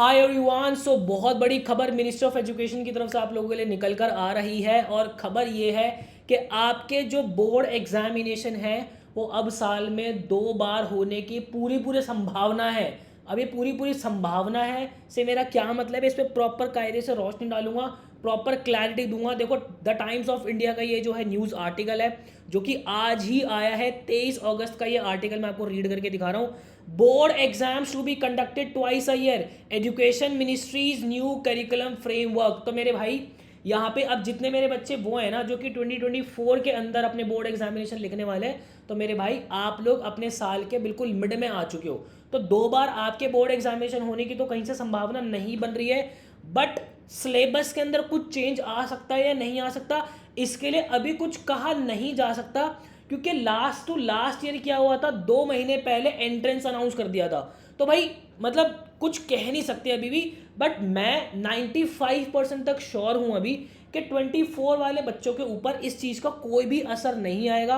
Hi everyone. सो बहुत बड़ी खबर मिनिस्ट्री ऑफ एजुकेशन की तरफ से आप लोगों के लिए निकल कर आ रही है और खबर ये है कि आपके जो बोर्ड एग्जामिनेशन है वो अब साल में 2 बार होने की पूरी पूरी संभावना है। अब ये पूरी पूरी संभावना है से मेरा क्या मतलब है, इस पर प्रॉपर कायदे से रोशनी डालूंगा, प्रॉपर क्लैरिटी दूंगा। देखो, द टाइम्स ऑफ इंडिया का ये जो है न्यूज़ आर्टिकल है जो कि आज ही आया है, 23 अगस्त का ये आर्टिकल मैं आपको रीड करके दिखा रहा हूँ। Board exams to be conducted twice a year, education ministry's new curriculum framework. तो मेरे भाई यहाँ पे अब जितने मेरे बच्चे वो हैं ना जो कि 2024 के अंदर अपने बोर्ड एग्जामिनेशन लिखने वाले हैं, तो मेरे भाई आप लोग अपने साल के बिल्कुल मिड में आ चुके हो। तो 2 बार आपके बोर्ड एग्जामिनेशन होने की तो कहीं से संभावना नहीं बन रही है, बट सिलेबस के अंदर कुछ चेंज आ सकता है या नहीं आ सकता, इसके लिए अभी कुछ कहा नहीं जा सकता। क्योंकि लास्ट टू लास्ट ईयर क्या हुआ था, 2 महीने पहले एंट्रेंस अनाउंस कर दिया था। तो भाई मतलब कुछ कह नहीं सकते अभी भी, बट मैं 95% तक श्योर हूं अभी कि 24 वाले बच्चों के ऊपर इस चीज़ का कोई भी असर नहीं आएगा।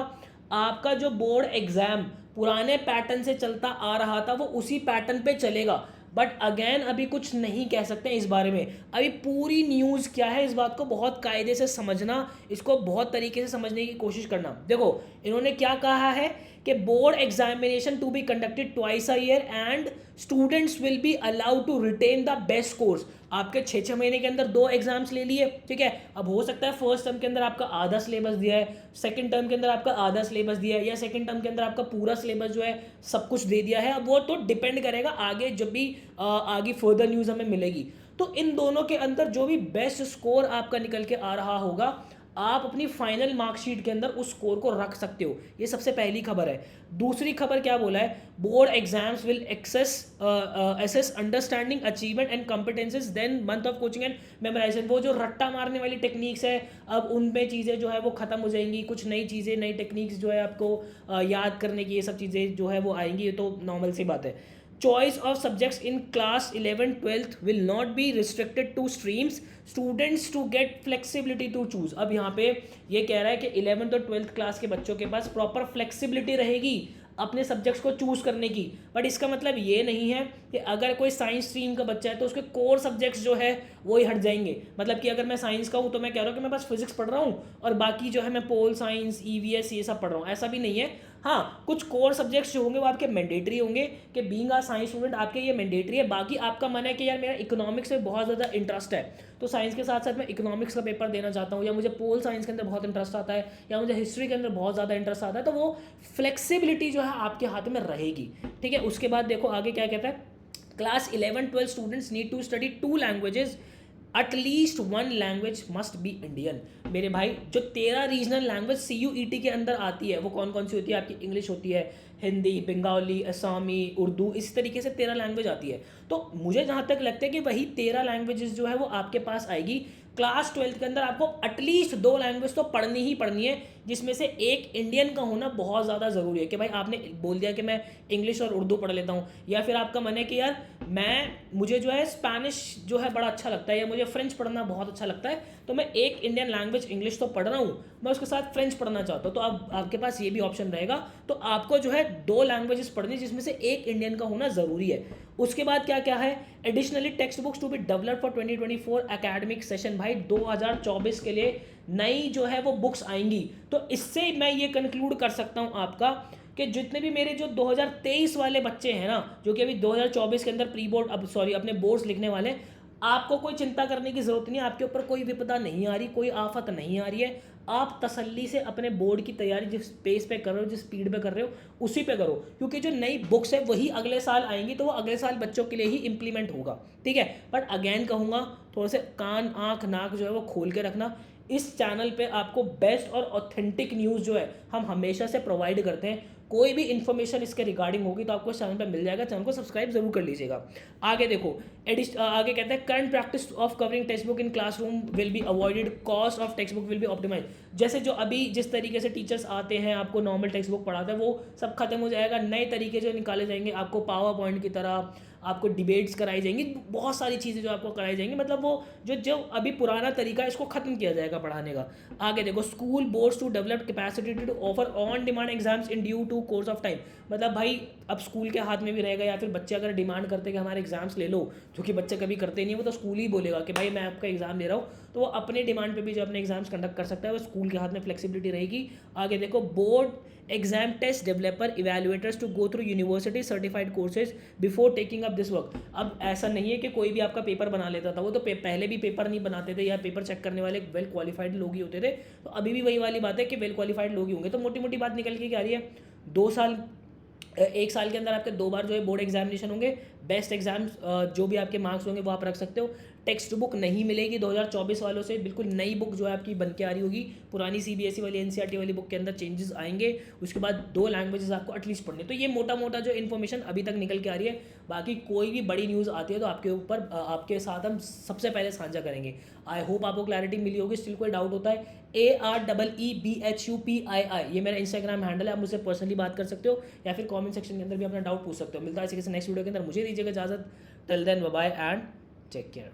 आपका जो बोर्ड एग्जाम पुराने पैटर्न से चलता आ रहा था वो उसी पैटर्न पे चलेगा, बट अगेन अभी कुछ नहीं कह सकते इस बारे में। अभी पूरी न्यूज़ क्या है इस बात को बहुत कायदे से समझना, इसको बहुत तरीके से समझने की कोशिश करना। देखो, इन्होंने क्या कहा है कि board examination to be conducted twice a year and students will be allowed to retain the best course. आपके 6-6 महीने के अंदर 2 एग्जाम्स ले लिए, ठीक है। अब हो सकता है फर्स्ट टर्म के अंदर आपका आधा सिलेबस दिया है, सेकंड टर्म के अंदर आपका आधा सिलेबस दिया है, या सेकंड टर्म के अंदर आपका पूरा सिलेबस जो है सब कुछ दे दिया है। अब वो तो डिपेंड करेगा आगे जब भी आगे फर्दर न्यूज़ हमें मिलेगी। तो इन दोनों के अंदर जो भी बेस्ट स्कोर आपका निकल के आ रहा होगा, आप अपनी फाइनल मार्कशीट के अंदर उस स्कोर को रख सकते हो। ये सबसे पहली खबर है। दूसरी खबर क्या बोला है, board exams will assess understanding achievement and competencies than month of coaching and memorization. वो जो रट्टा मारने वाली टेक्निक्स है, अब उनमें चीज़ें जो है वो खत्म हो जाएंगी, कुछ नई चीज़ें नई टेक्निक्स जो है आपको याद करने की, ये सब चीज़ें जो है वो आएंगी। ये तो नॉर्मल सी बात है। Choice of subjects in class 11-12 will not be restricted to streams, students to get flexibility to choose। अब यहाँ पे ये कह रहा है कि 11th और 12th क्लास के बच्चों के पास प्रॉपर फ्लेक्सिबिलिटी रहेगी अपने सब्जेक्ट्स को चूज करने की। बट इसका मतलब ये नहीं है कि अगर कोई साइंस स्ट्रीम का बच्चा है तो उसके कोर सब्जेक्ट्स जो है वो ही हट जाएंगे। मतलब कि अगर मैं साइंस का हूँ तो मैं कह रहा हूँ कि मैं बस फिजिक्स पढ़ रहा हूँ और बाकी जो है मैं पोल साइंस ईवीएस ये सब पढ़ रहा हूँ, ऐसा भी नहीं है। हाँ, कुछ कोर सब्जेक्ट्स जो होंगे वो आपके मैंडेटरी होंगे कि बीइंग अ साइंस स्टूडेंट आपके ये मैंडेटरी है। बाकी आपका मन है कि यार मेरा इकोनॉमिक्स में बहुत ज़्यादा इंटरेस्ट है, तो साइंस के साथ साथ मैं इकोनॉमिक्स का पेपर देना चाहता हूँ, या मुझे पोल साइंस के अंदर बहुत इंटरेस्ट आता है, या मुझे हिस्ट्री के अंदर बहुत ज़्यादा इंटरेस्ट आता है, तो वो फ्लेक्सिबिलिटी जो है आपके हाथ में रहेगी, ठीक है। उसके बाद देखो आगे क्या कहता है, class 11-12 students need to study 2 languages, at least 1 language must be Indian. मेरे भाई जो 13 रीजनल लैंग्वेज CUET के अंदर आती है वो कौन कौन सी होती है आपकी, इंग्लिश होती है, हिंदी, बंगाली, असमी, उर्दू, इस तरीके से 13 लैंग्वेज आती है। तो मुझे जहाँ तक लगता है कि वही 13 लैंग्वेजेस जो है वो आपके पास आएगी। क्लास 12th के अंदर आपको एटलीस्ट 2 लैंग्वेज तो पढ़नी ही पढ़नी है, जिसमें से एक इंडियन का होना बहुत ज़्यादा ज़रूरी है। कि भाई आपने बोल दिया कि मैं इंग्लिश और उर्दू पढ़ लेता हूँ, या फिर आपका मन है कि यार मुझे जो है स्पेनिश जो है बड़ा अच्छा लगता है, या मुझे फ्रेंच पढ़ना बहुत अच्छा लगता है, तो मैं एक इंडियन लैंग्वेज इंग्लिश तो पढ़ रहा हूँ, मैं उसके साथ फ्रेंच पढ़ना चाहता हूँ, तो अब आपके पास ये भी ऑप्शन रहेगा। तो आपको जो है 2 लैंग्वेजेस पढ़नी, जिसमें से एक इंडियन का होना ज़रूरी है। उसके बाद क्या क्या है, additionally text books to be develop for 2024 academic session. भाई 2024 के लिए नई जो है वो बुक्स आएंगी। तो इससे मैं ये कंक्लूड कर सकता हूँ आपका कि जितने भी मेरे जो 2023 वाले बच्चे हैं ना, जो कि अभी 2024 के अंदर प्री बोर्ड अब सॉरी अपने बोर्ड्स लिखने वाले हैं, आपको कोई चिंता करने की ज़रूरत नहीं है। आपके ऊपर कोई विपदा नहीं आ रही, कोई आफत नहीं आ रही है। आप तसल्ली से अपने बोर्ड की तैयारी जिस पेस पे कर रहे हो, जिस स्पीड पे कर रहे हो उसी पे करो, क्योंकि जो नई बुक्स है वही अगले साल आएंगी, तो वो अगले साल बच्चों के लिए ही इंप्लीमेंट होगा, ठीक है। बट अगेन कहूँगा, थोड़े से कान आँख नाक जो है वो खोल के रखना। इस चैनल पे आपको बेस्ट और ऑथेंटिक न्यूज़ जो है हम हमेशा से प्रोवाइड करते हैं। कोई भी इन्फॉर्मेशन इसके रिगार्डिंग होगी तो आपको इस चैनल पर मिल जाएगा, चैनल को सब्सक्राइब जरूर कर लीजिएगा। आगे देखो, आगे कहते हैं current practice of covering text book in classroom will be avoided, cost of text book will be optimise. जैसे जो अभी जिस तरीके से टीचर्स आते हैं आपको नॉर्मल टेक्स्ट बुक पढ़ाते हैं वो सब खत्म हो जाएगा, नए तरीके जो निकाले जाएंगे आपको पावर पॉइंट की तरह, आपको डिबेट्स कराई जाएंगी, बहुत सारी चीज़ें जो आपको कराई जाएंगी, मतलब वो जो जो अभी पुराना तरीका है इसको ख़त्म किया जाएगा पढ़ाने का। आगे देखो, school boards to develop capacity to offer on demand exams in due to course of time. मतलब भाई अब स्कूल के हाथ में भी रहेगा, या फिर बच्चे अगर डिमांड करते हैं कि हमारे एग्जाम्स ले लो, जो कि बच्चे कभी करते नहीं, वो तो स्कूल ही बोलेगा कि भाई मैं आपका एग्जाम ले रहा हूँ, तो वो अपने डिमांड पे भी जो अपने एग्जाम्स कंडक्ट कर सकता है, वो स्कूल के हाथ में फ्लेक्सिबिलिटी रहेगी। आगे देखो, board exam test developer evaluators to go through university certified courses before taking up this work. अब ऐसा नहीं है कि कोई भी आपका पेपर बना लेता था, वो तो पहले भी पेपर नहीं बनाते थे, या पेपर चेक करने वाले वेल क्वालिफाइड लोग ही होते थे, तो अभी भी वही वाली बात है कि वेल क्वालिफाइड लोग ही होंगे। तो मोटी मोटी बात निकल के क्या आ रही है, 2 साल, 1 साल के अंदर आपके 2 बार जो है बोर्ड एग्जामिनेशन होंगे। बेस्ट एग्जाम्स जो भी आपके मार्क्स होंगे वो आप रख सकते हो। टेक्स्ट बुक नहीं मिलेगी 2024 वालों से, बिल्कुल नई बुक जो है आपकी बन के आ रही होगी। पुरानी सीबीएसई वाली एनसीईआरटी वाली बुक के अंदर चेंजेस आएंगे। उसके बाद 2 लैंग्वेजेस आपको एटलीस्ट पढ़ने। तो ये मोटा मोटा जो इन्फॉर्मेशन अभी तक निकल के आ रही है। बाकी कोई भी बड़ी न्यूज़ आती है तो आपके ऊपर आपके साथ हम सबसे पहले साझा करेंगे। आई होप आपको क्लैरिटी मिली होगी। स्टिल कोई डाउट होता है, AREEBHUPII ये मेरा इंस्टाग्राम हैंडल है, आप मुझसे पर्सनली बात कर सकते हो, या फिर कमेंट सेक्शन के अंदर भी अपना डाउट पूछ सकते हो। मिलता है इसी के नेक्स्ट वीडियो के अंदर। मुझे दीजिएगा इजाजत। Till then bye bye and take care.